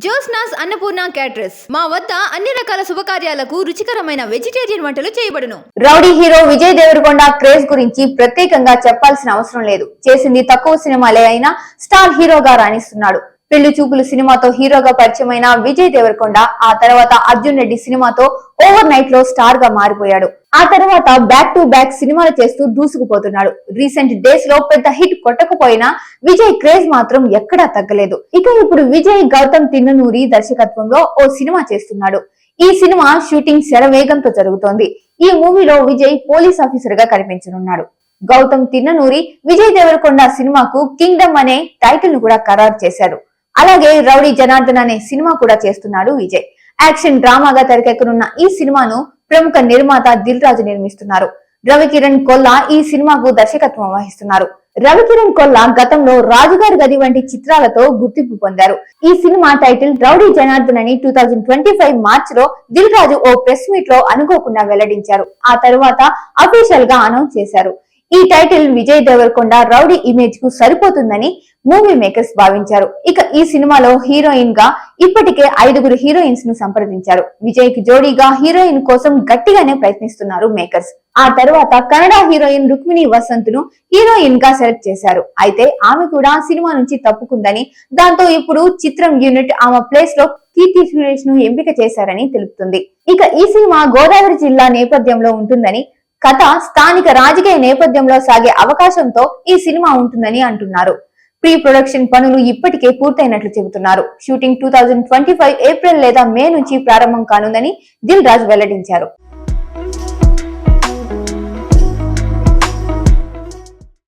జోస్నాస్ Annapurna caterers మా వద్ద అన్ని రకాల శుభకార్యాలకు రుచికరమైన వెజిటేరియన్ వంటలు చేయబడును. Rowdy hero Vijay Deverakonda craze గురించి ప్రత్యేకంగా చెప్పాల్సిన అవసరం లేదు. చేసింది తక్కువ సినిమాలే అయినా స్టార్ హీరోగా రాణిస్తున్నాడు. పెళ్లి చూపులు సినిమాతో హీరోగా పరిచయమైన విజయ్ దేవరకొండ ఆ తర్వాత అర్జున్ రెడ్డి సినిమాతో ఓవర్ నైట్ లో స్టార్ గా మారిపోయాడు. ఆ తర్వాత బ్యాక్ టు బ్యాక్ సినిమాలు చేస్తూ దూసుకుపోతున్నాడు. రీసెంట్ డేస్ లో పెద్ద హిట్ కొట్టకపోయినా విజయ్ క్రేజ్ మాత్రం ఎక్కడా తగ్గలేదు. ఇక ఇప్పుడు విజయ్ గౌతమ్ తిన్ననూరి దర్శకత్వంలో ఓ సినిమా చేస్తున్నాడు. ఈ సినిమా షూటింగ్ శరవేగంతో జరుగుతోంది. ఈ మూవీలో విజయ్ పోలీస్ ఆఫీసర్ గా కనిపించనున్నాడు. గౌతమ్ తిన్ననూరి విజయ్ దేవరకొండ సినిమాకు కింగ్డమ్ అనే టైటిల్ ను కూడా ఖరారు చేశారు. అలాగే రౌడీ జనార్దన్ అనే సినిమా కూడా చేస్తున్నాడు విజయ్. యాక్షన్ డ్రామాగా తెరకెక్కనున్న ఈ సినిమాను ప్రముఖ నిర్మాత దిల్ రాజు నిర్మిస్తున్నారు. రవికిరణ్ కొల్లా ఈ సినిమాకు దర్శకత్వం వహిస్తున్నారు. రవికిరణ్ కొల్లా గతంలో రాజుగారి గది వంటి చిత్రాలతో గుర్తింపు పొందారు. ఈ సినిమా టైటిల్ రౌడీ జనార్దన్ అని 2025 మార్చ్ లో దిల్ రాజు ఓ ప్రెస్ మీట్ లో అనుకోకుండా వెల్లడించారు. ఆ తర్వాత అఫీషియల్ గా అనౌన్స్ చేశారు. ఈ title Vijay Deverakonda rowdy image కు సరిపోతుందని మూవీ మేకర్స్ భావించారు. ఇక ఈ సినిమాలో హీరోయిన్ గా ఇప్పటికే 5 హీరోయిన్స్ ను సంప్రదించారు. విజయ్ కి జోడీగా హీరోయిన్ కోసం గట్టిగానే ప్రయత్నిస్తున్నారు మేకర్స్. ఆ తర్వాత కన్నడ హీరోయిన్ రుక్మిణి వసంత్ ను హీరోయిన్ గా సెలెక్ట్ చేశారు. అయితే ఆమె కూడా సినిమా నుంచి తప్పుకుందని, దాంతో ఇప్పుడు చిత్రం యూనిట్ ఆమె ప్లేస్ లో కీర్తి సురేష్ ను ఎంపిక చేశారని తెలుపుతుంది. ఇక ఈ సినిమా గోదావరి జిల్లా నేపథ్యంలో ఉంటుందని, కథ స్థానిక రాజకీయ నేపథ్యంలో సాగే అవకాశంతో ఈ సినిమా ఉంటుందని అంటున్నారు. ప్రీ ప్రొడక్షన్ పనులు ఇప్పటికే పూర్తయినట్లు చెబుతున్నారు. షూటింగ్ 2025 ఏప్రిల్ లేదా మే నుంచి ప్రారంభం కానుందని దిల్ రాజు వెల్లడించారు.